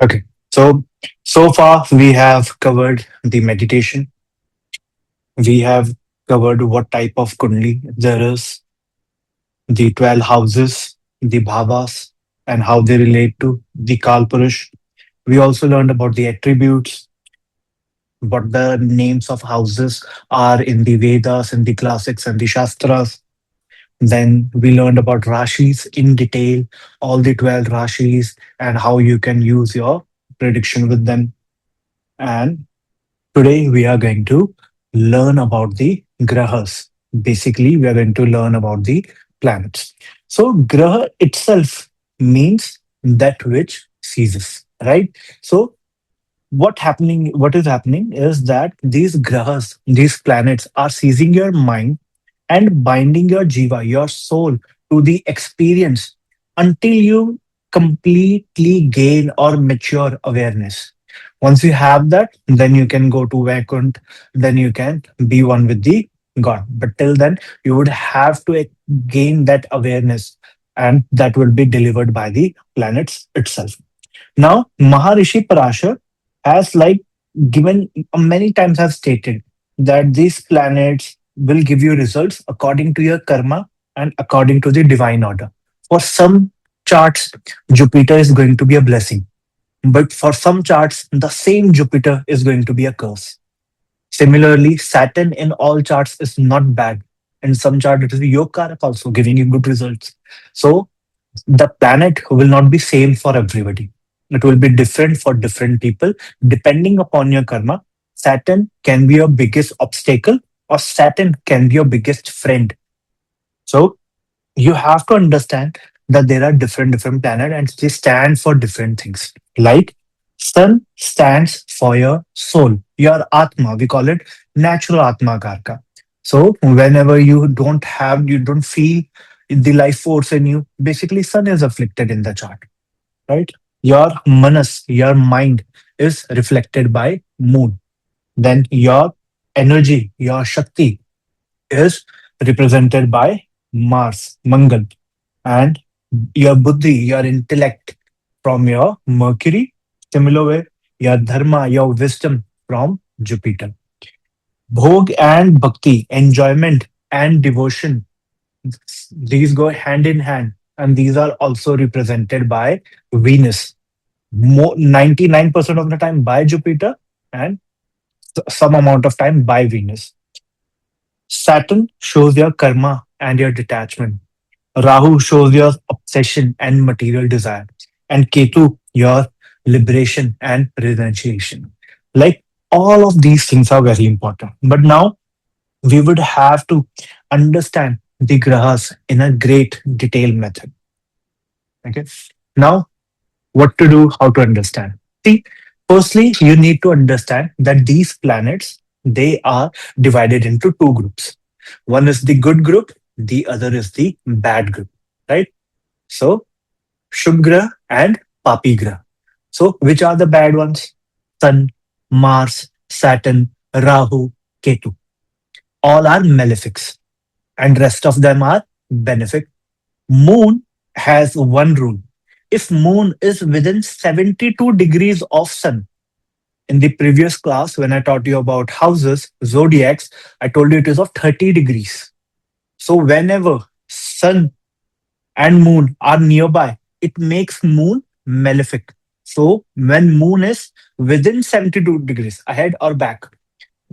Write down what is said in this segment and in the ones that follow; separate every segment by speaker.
Speaker 1: Okay. So far we have covered the meditation. We have covered what type of kundli there is, the 12 houses, the bhavas, and how they relate to the Kalpurush. We also learned about the attributes, what the names of houses are in the Vedas, in the classics, and the Shastras. Then we learned about Rashis in detail, all the 12 Rashis, and how you can use your prediction with them. And today we are going to learn about the grahas. Basically, we are going to learn about the planets. So, graha itself means that which ceases, right? So, what is happening is that these grahas, these planets are seizing your mind and binding your jiva, your soul, to the experience until you completely gain or mature awareness. Once you have that, then you can go to Vaikunt, then you can be one with the God. But till then, you would have to gain that awareness, and that will be delivered by the planets itself. Now, Maharishi Parashar has given many times have stated that these planets will give you results according to your karma and according to the divine order. For some charts, Jupiter is going to be a blessing, but for some charts, the same Jupiter is going to be a curse. Similarly, Saturn in all charts is not bad. In some chart, it is Yogarak also giving you good results. So the planet will not be same for everybody. It will be different for different people depending upon your karma. Saturn can be your biggest obstacle, or Saturn can be your biggest friend. So you have to understand that there are different planets and they stand for different things. Like sun stands for your soul, your atma. We call it natural atma karka. So whenever you don't feel the life force in you, basically sun is afflicted in the chart, right? Your manas, your mind is reflected by moon. Then your energy, your shakti is represented by Mars, Mangal, and your buddhi, your intellect from your Mercury. Similar way, your dharma, your wisdom from Jupiter. Bhog and bhakti, enjoyment and devotion, these go hand in hand, and these are also represented by Venus. 99% of the time by Jupiter, and some amount of time by Venus. Saturn shows your karma and your detachment. Rahu shows your obsession and material desire. And Ketu, your liberation and renunciation. Like all of these things are very important. But now we would have to understand the grahas in a great detailed method. Okay. Now, what to do, how to understand. See, firstly, you need to understand that these planets, they are divided into two groups. One is the good group, the other is the bad group, right? So, Shugra and Papigra. So, which are the bad ones? Sun, Mars, Saturn, Rahu, Ketu. All are malefics, and rest of them are benefic. Moon has one rule. If moon is within 72 degrees of sun, in the previous class, when I taught you about houses, zodiacs, I told you it is of 30 degrees. So whenever sun and moon are nearby, it makes moon malefic. So when moon is within 72 degrees, ahead or back,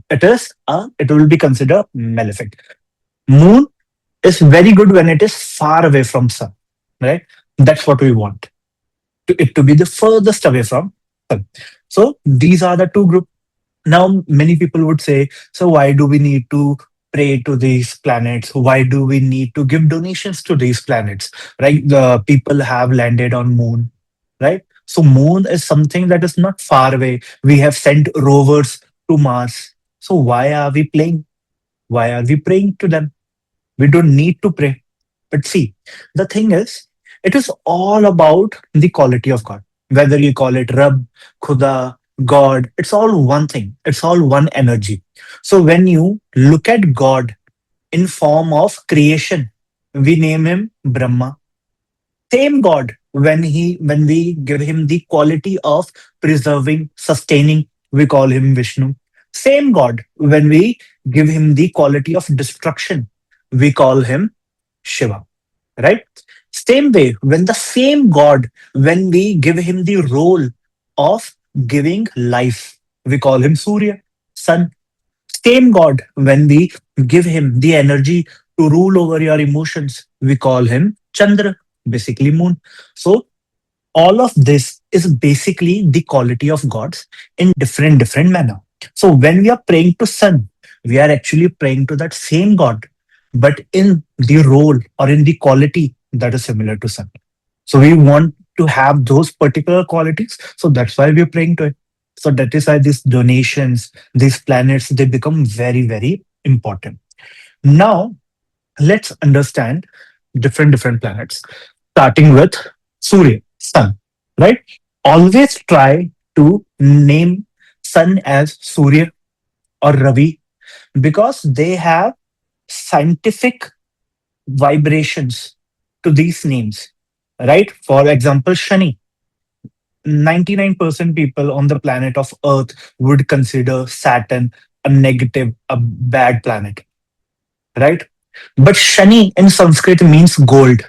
Speaker 1: it will be considered malefic. Moon is very good when it is far away from sun, right? That's what we want. It to be the furthest away from sun. So these are the two groups. Now many people would say, so why do we need to pray to these planets? Why do we need to give donations to these planets? Right? The people have landed on moon, right? So moon is something that is not far away. We have sent rovers to Mars. So why are we playing? Why are we praying to them? We don't need to pray. But see, the thing is, it is all about the quality of God. Whether you call it Rab, Khuda, God, it's all one thing. It's all one energy. So when you look at God in form of creation, we name him Brahma. Same God when we give him the quality of preserving, sustaining, we call him Vishnu. Same God, when we give him the quality of destruction, we call him Shiva, right? Same way, when the same God, when we give him the role of giving life, we call him Surya, sun. Same God, when we give him the energy to rule over your emotions, we call him Chandra, basically moon. So all of this is basically the quality of gods in different manner. So when we are praying to sun, we are actually praying to that same God, but in the role or in the quality that is similar to sun. So we want to have those particular qualities, so that's why we're praying to it. So that is why these donations, these planets, they become very important. Now let's understand different planets, starting with Surya, sun, right? Always try to name sun as Surya or Ravi because they have scientific vibrations to these names, right? For example, Shani. 99% people on the planet of Earth would consider Saturn a negative, a bad planet, right? But Shani in Sanskrit means gold.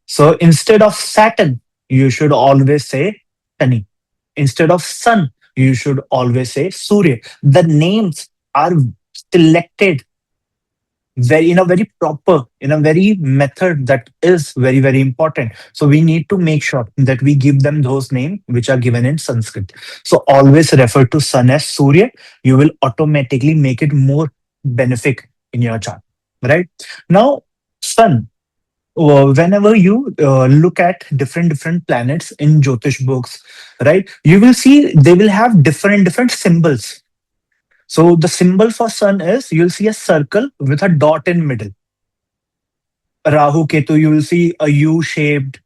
Speaker 1: So instead of Saturn, you should always say Shani. Instead of sun, you should always say Surya. The names are selected very in a very proper, in a very method that is very important. So we need to make sure that we give them those names which are given in Sanskrit. So always refer to sun as Surya. You will automatically make it more benefic in your chart, right? Now, sun, whenever you look at different planets in Jyotish books, right, you will see they will have different symbols. So the symbol for sun is, you'll see a circle with a dot in middle. Rahu Ketu, you will see a U shaped,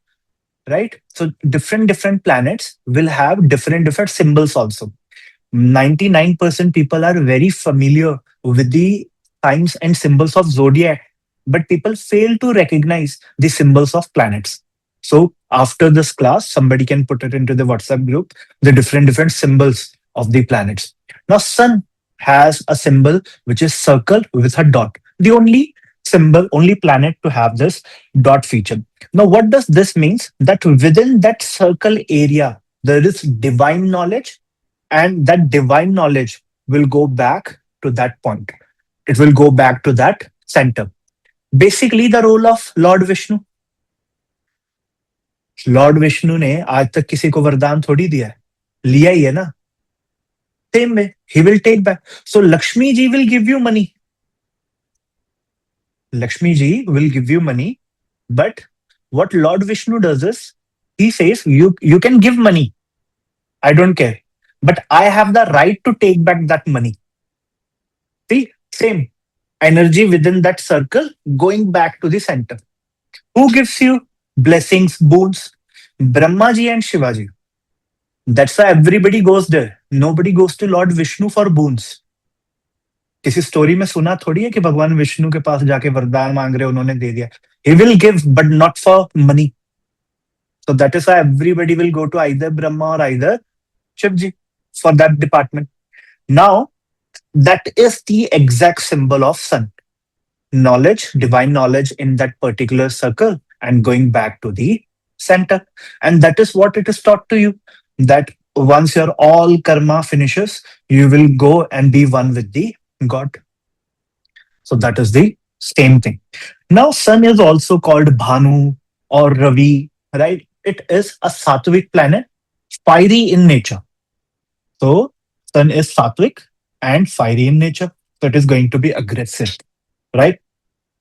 Speaker 1: right? So different planets will have different symbols also. 99% people are very familiar with the signs and symbols of zodiac, but people fail to recognize the symbols of planets. So after this class, somebody can put it into the WhatsApp group, the different symbols of the planets. Now, sun has a symbol which is circle with a dot. The only symbol, only planet to have this dot feature. Now, what does this means? That within that circle area, there is divine knowledge, and that divine knowledge will go back to that point. It will go back to that center. Basically, the role of Lord Vishnu. Lord Vishnu ने आज तक किसी को वरदान थोड़ी दिया है, लिया ही है ना. Same way, he will take back. So Lakshmi ji will give you money. Lakshmi ji will give you money, but what Lord Vishnu does is, he says, you can give money. I don't care. But I have the right to take back that money. See, same energy within that circle going back to the center. Who gives you blessings, boons? Brahmaji and Shivaji. That's why everybody goes there. Nobody goes to Lord Vishnu for boons. किसी story में सुना थोड़ी है कि भगवान विष्णु के पास जाके वरदान मांग रहे, उन्होंने दे दिया. He will give, but not for money. So that is why everybody will go to either Brahma or either Shivji for that department. Now, that is the exact symbol of sun. Knowledge, divine knowledge in that particular circle and going back to the center. And that is what it is taught to you, that once your all karma finishes, you will go and be one with the God. So that is the same thing. Now, sun is also called Bhanu or Ravi, right? It is a Sattvic planet, fiery in nature. So, sun is Sattvic and fiery in nature. So, it is going to be aggressive, right?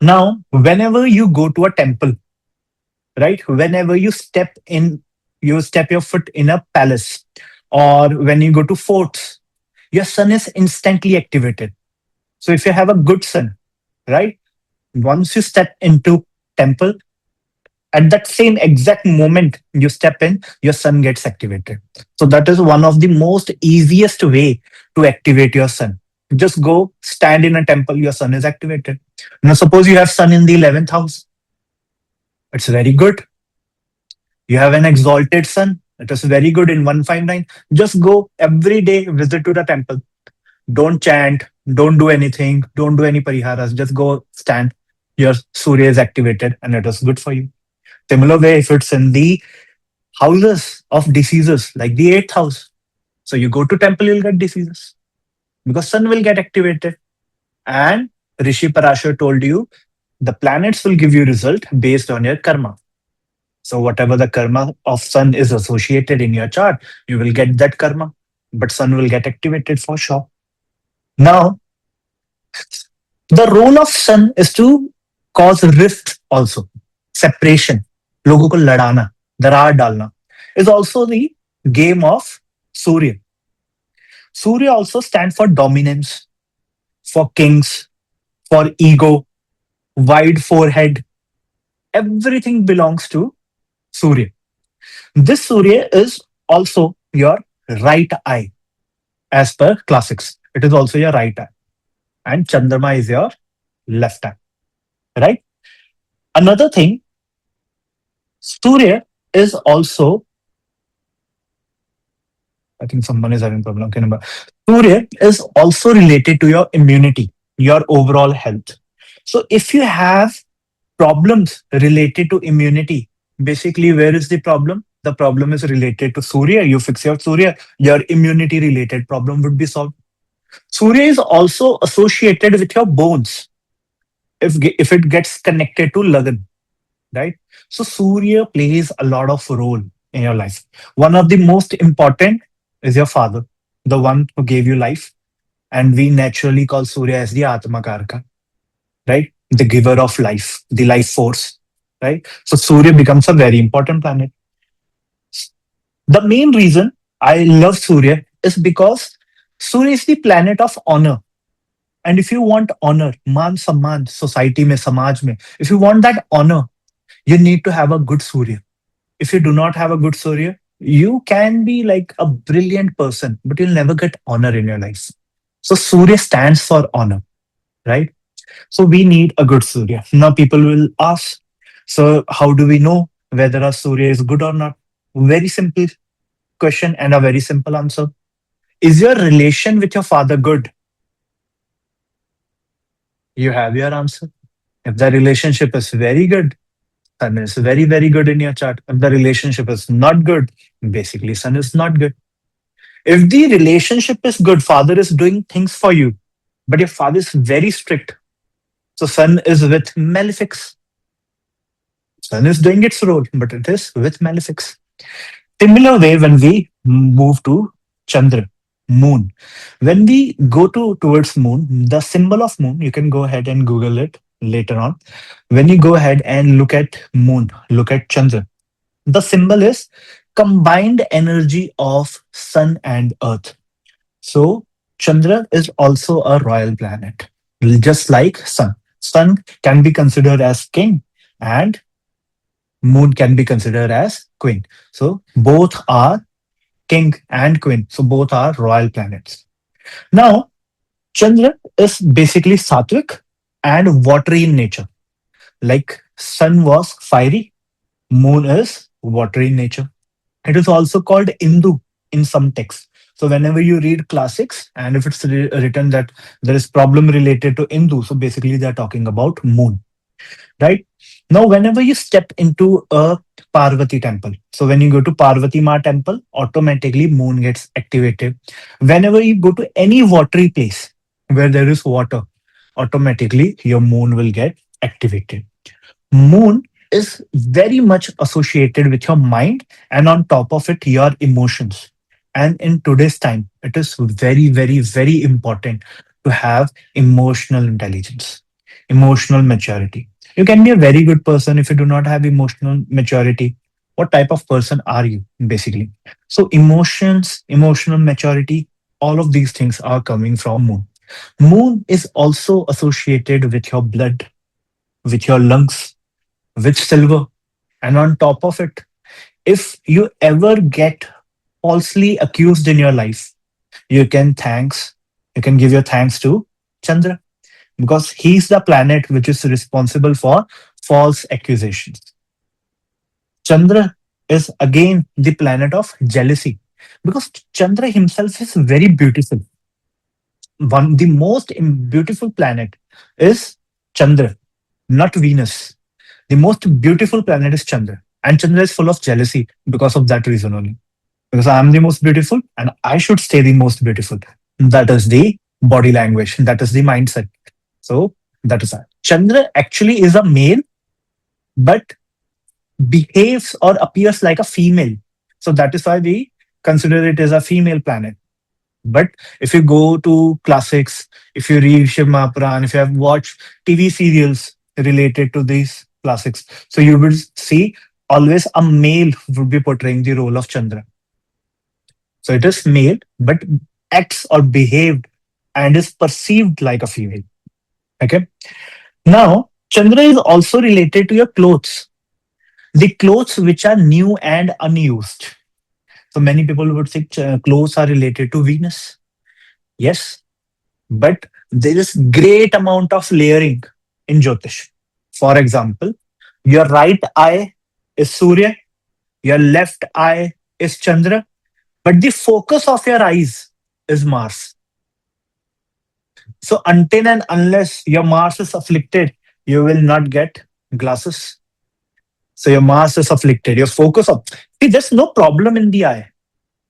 Speaker 1: Now, whenever you go to a temple, right? Whenever you step in, you step your foot in a palace, or when you go to forts, your sun is instantly activated. So if you have a good sun, right? Once you step into temple, at that same exact moment you step in, your sun gets activated. So that is one of the most easiest way to activate your sun. Just go stand in a temple, your sun is activated. Now suppose you have sun in the 11th house. It's very good. You have an exalted sun. It is very good in 159. Just go every day, visit to the temple. Don't chant, don't do anything, don't do any pariharas. Just go stand. Your Surya is activated and it is good for you. Similar way, if it's in the houses of diseases, like the eighth house. So you go to temple, you'll get diseases because sun will get activated. And Rishi Parashar told you the planets will give you result based on your karma. So whatever the karma of sun is associated in your chart, you will get that karma. But sun will get activated for sure. Now, the role of sun is to cause rift also, separation, लोगों को लड़ाना, दरार डालना, is also the game of Surya. Surya also stands for dominance, for kings, for ego, wide forehead. Everything belongs to Surya. This Surya is also your right eye, as per classics. It is also your right eye, and Chandrama is your left eye, right? Another thing, Surya is also, I think someone is having problem. Okay, number. Surya is also related to your immunity, your overall health. So if you have problems related to immunity, basically where is the problem? The problem is related to Surya. You fix your Surya, your immunity related problem would be solved. Surya is also associated with your bones if it gets connected to Lagan, right? So Surya plays a lot of role in your life. One of the most important is your father, the one who gave you life. And we naturally call Surya as the Atma Karka, right? The giver of life, the life force, right? So Surya becomes a very important planet. The main reason I love Surya is because Surya is the planet of honor. And if you want honor, मान सम्मान, society में, समाज में, if you want that honor, you need to have a good Surya. If you do not have a good Surya, you can be like a brilliant person, but you'll never get honor in your life. So Surya stands for honor, right? So we need a good Surya. Now people will ask, so how do we know whether a Surya is good or not? Very simple question and a very simple answer. Is your relation with your father good? You have your answer. If the relationship is very good, sun is very, very good in your chart. If the relationship is not good, basically sun is not good. If the relationship is good, father is doing things for you, but your father is very strict. So sun is with malefics. Sun is doing its role, but it is with malefics. Similar way, when we move to Chandra, moon. When we go towards moon, the symbol of moon, you can go ahead and Google it later on. When you go ahead and look at moon, look at Chandra, the symbol is combined energy of sun and earth. So Chandra is also a royal planet, just like sun. Sun can be considered as king and moon can be considered as queen. So both are king and queen. So both are royal planets. Now, Chandra is basically sattvic and watery in nature. Like sun was fiery, moon is watery in nature. It is also called Indu in some texts. So whenever you read classics and if it's written that there is problem related to Indu, so basically they are talking about moon, right? Now, whenever you step into a Parvati temple, so when you go to Parvati Ma temple, automatically moon gets activated. Whenever you go to any watery place where there is water, automatically your moon will get activated. Moon is very much associated with your mind and on top of it, your emotions. And in today's time, it is very, very, very important to have emotional intelligence, emotional maturity. You can be a very good person if you do not have emotional maturity. What type of person are you, basically? So, emotions, emotional maturity, all of these things are coming from moon. Moon is also associated with your blood, with your lungs, with silver. And on top of it, if you ever get falsely accused in your life, you can give your thanks to Chandra because he's the planet which is responsible for false accusations. Chandra is again the planet of jealousy, because Chandra himself is very beautiful. One the most beautiful planet is Chandra, not Venus. The most beautiful planet is Chandra, and Chandra is full of jealousy because of that reason only. Because I am the most beautiful, and I should stay the most beautiful. That is the body language. That is the mindset. So that is that. Chandra actually is a male, but behaves or appears like a female. So that is why we consider it as a female planet. But if you go to classics, if you read Shiv Mahapuran, if you have watched TV serials related to these classics, so you will see always a male would be portraying the role of Chandra. So it is male, but acts or behaved and is perceived like a female. Okay. Now, Chandra is also related to your clothes, the clothes which are new and unused. So many people would think clothes are related to Venus. Yes, but there is great amount of layering in Jyotish. For example, your right eye is Surya, your left eye is Chandra, but the focus of your eyes is Mars. So until and unless your Mars is afflicted, you will not get glasses. So your Mars is afflicted. Your focus of see, there's no problem in the eye.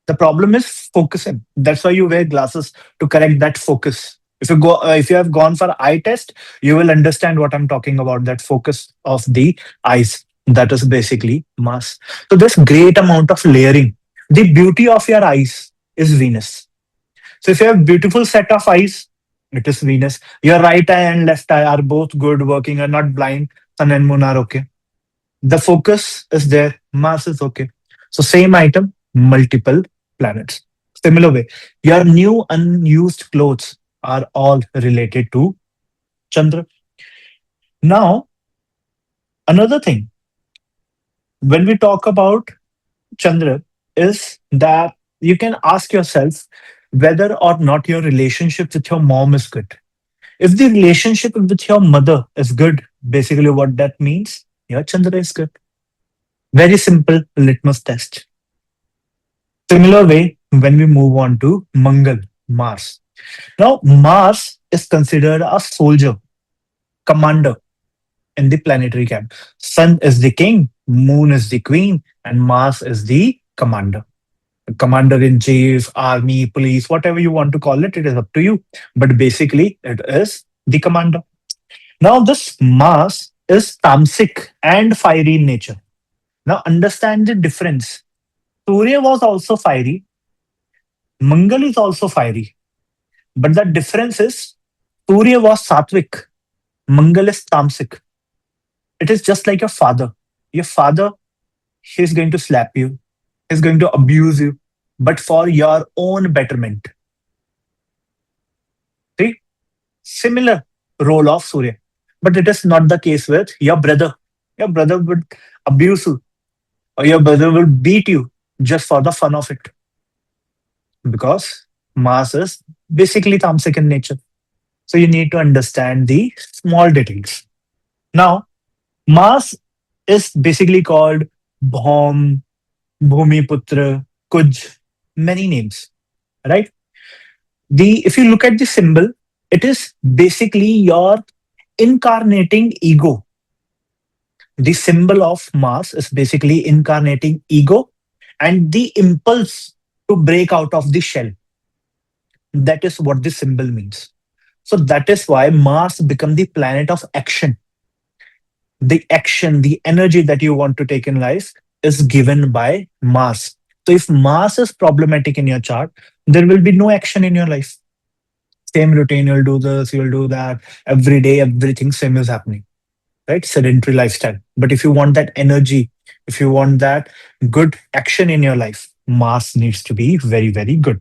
Speaker 1: The problem is focusing. That's why you wear glasses to correct that focus. If you have gone for eye test, you will understand what I'm talking about. That focus of the eyes. That is basically Mars. So there's great amount of layering. The beauty of your eyes is Venus. So if you have beautiful set of eyes, it is Venus. Your right eye and left eye are both good, working, are not blind. Sun and moon are okay. The focus is there. Mars is okay. So same item, multiple planets. Similar way, your new unused clothes are all related to Chandra. Now, another thing, when we talk about Chandra, is that you can ask yourself whether or not your relationship with your mom is good. If the relationship with your mother is good, basically what that means, your Chandra is good. Very simple litmus test. Similar way, when we move on to Mangal, Mars. Now, Mars is considered a soldier, commander in the planetary camp. Sun is the king, Moon is the queen, and Mars is the commander. Commander in chief, army, police, whatever you want to call it, it is up to you. But basically, it is the commander. Now, this Mars is tamasic and fiery in nature. Now, understand the difference. Surya was also fiery, Mangal is also fiery. But the difference is Surya was sattvic, Mangal is tamasic. It is just like your father. Your father, he's going to slap you, he's going to abuse you, but for your own betterment. See, similar role of Surya. But it is not the case with your brother. Your brother would abuse you, or your brother will beat you just for the fun of it. Because Mars is basically tamasic in nature. So you need to understand the small details. Now, Mars is basically called Bhom, Bhumiputra, Kuj, many names, right? The if you look at the symbol, it is basically your incarnating ego. The symbol of Mars is basically incarnating ego and the impulse to break out of the shell. That is what the symbol means. So that is why Mars become the planet of action. The action, the energy that you want to take in life is given by Mars. So if Mars is problematic in your chart, there will be no action in your life. Same routine, you'll do this, you'll do that. Every day, everything same is happening, right? Sedentary lifestyle. But if you want that energy, if you want that good action in your life, Mars needs to be very, very good.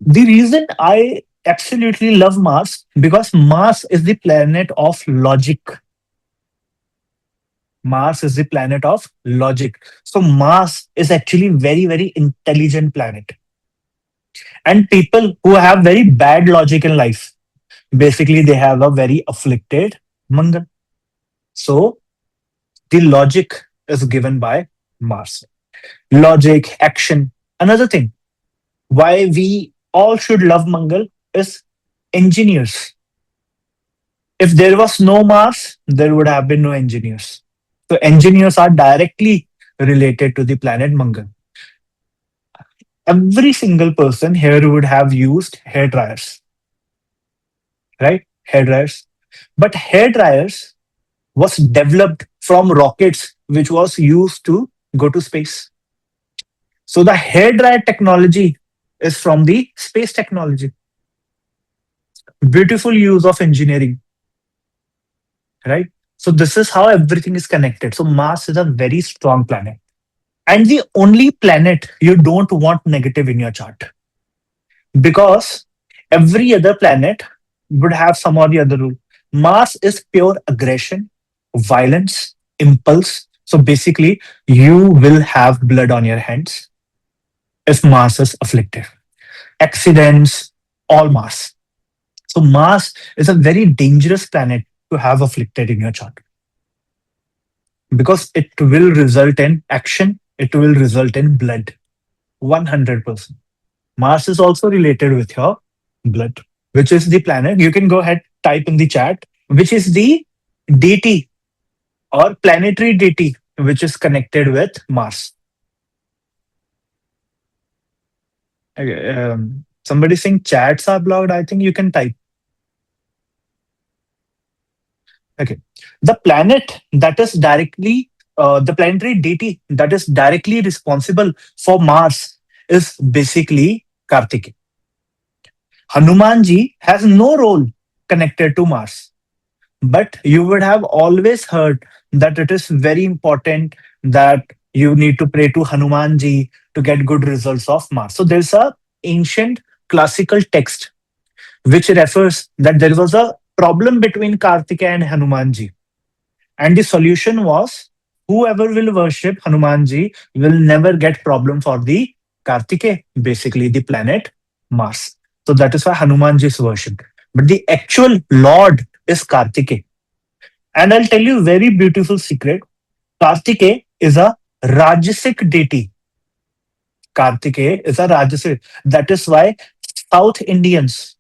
Speaker 1: The reason I absolutely love Mars, because Mars is the planet of logic. Mars is the planet of logic. So Mars is actually very, very intelligent planet. And people who have very bad logic in life, basically they have a very afflicted Mangal. So the logic is given by Mars. logic, action. Another thing, why we all should love Mangal is engineers. If there was no Mars, there would have been no engineers. So engineers are directly related to the planet Mangal. Every single person here would have used hair dryers, right? Hair dryers. But hair dryers was developed from rockets which was used to go to space. So the hair dryer technology is from the space technology. Beautiful use of engineering, right? So this is how everything is connected. So Mars is a very strong planet. And the only planet you don't want negative in your chart, because every other planet would have some or the other rule. Mars is pure aggression, violence, impulse. So basically, you will have blood on your hands if Mars is afflicted. Accidents, all Mars. So Mars is a very dangerous planet to have afflicted in your chart because it will result in action, it will result in blood. 100%. Mars is also related with your blood, which is the planet. You can go ahead, type in the chat, which is the deity or planetary deity which is connected with Mars. Okay, somebody saying chats are blocked. I think you can type. Okay. The planet that is directly, the planetary deity that is directly responsible for Mars is basically Kartikeya. Hanumanji has no role connected to Mars, but you would have always heard that it is very important that you need to pray to Hanumanji to get good results of Mars. So there's a ancient classical text which refers that there was a problem between Kartikeya and Hanumanji. And the solution was whoever will worship Hanumanji will never get problem for the Kartikeya, basically the planet Mars. So that is why Hanumanji is worshipped. But the actual Lord is Kartikeya. And I'll tell you a very beautiful secret. Kartikeya is a Rajasic deity. Kartikeya is a Rajasic. That is why South Indians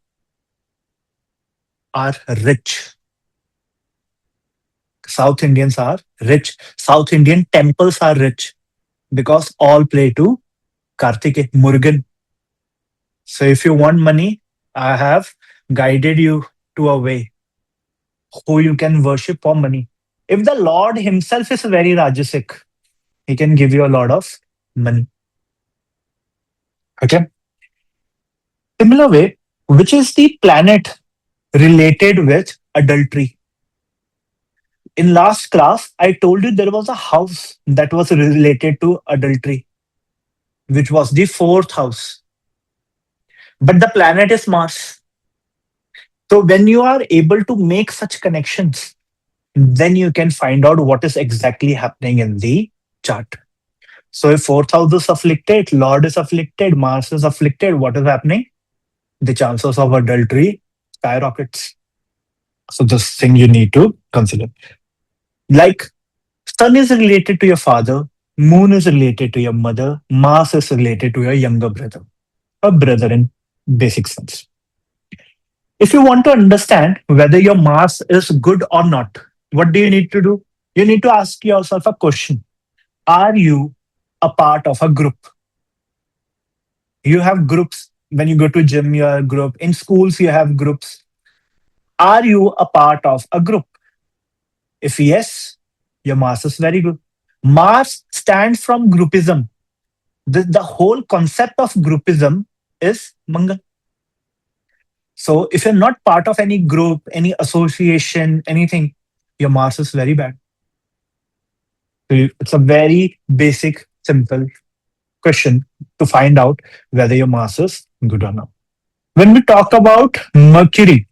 Speaker 1: are rich. South Indians are rich. South Indian temples are rich because all pray to Kartikeya, Murugan. So if you want money, I have guided you to a way who you can worship for money. If the Lord himself is very Rajasic, he can give you a lot of money. Okay. Similar way, which is the planet related with adultery? In last class, I told you there was a house that was related to adultery, which was the fourth house. But the planet is Mars. So when you are able to make such connections, then you can find out what is exactly happening in the chart. So if fourth house is afflicted, Lord is afflicted, Mars is afflicted, what is happening? The chances of adultery skyrockets. So this thing you need to consider. Like sun is related to your father, moon is related to your mother, Mars is related to your younger brother, a brother in basic sense. If you want to understand whether your Mars is good or not, what do you need to do? You need to ask yourself a question. Are you a part of a group? You have groups. When you go to gym, you have a group. In schools, you have groups. Are you a part of a group? If yes, your Mars is very good. Mars stands from groupism. The whole concept of groupism is Mangal. So if you're not part of any group, any association, anything, your Mars is very bad. It's a very basic, simple question to find out whether your Mars is good or not. When we talk about Mercury,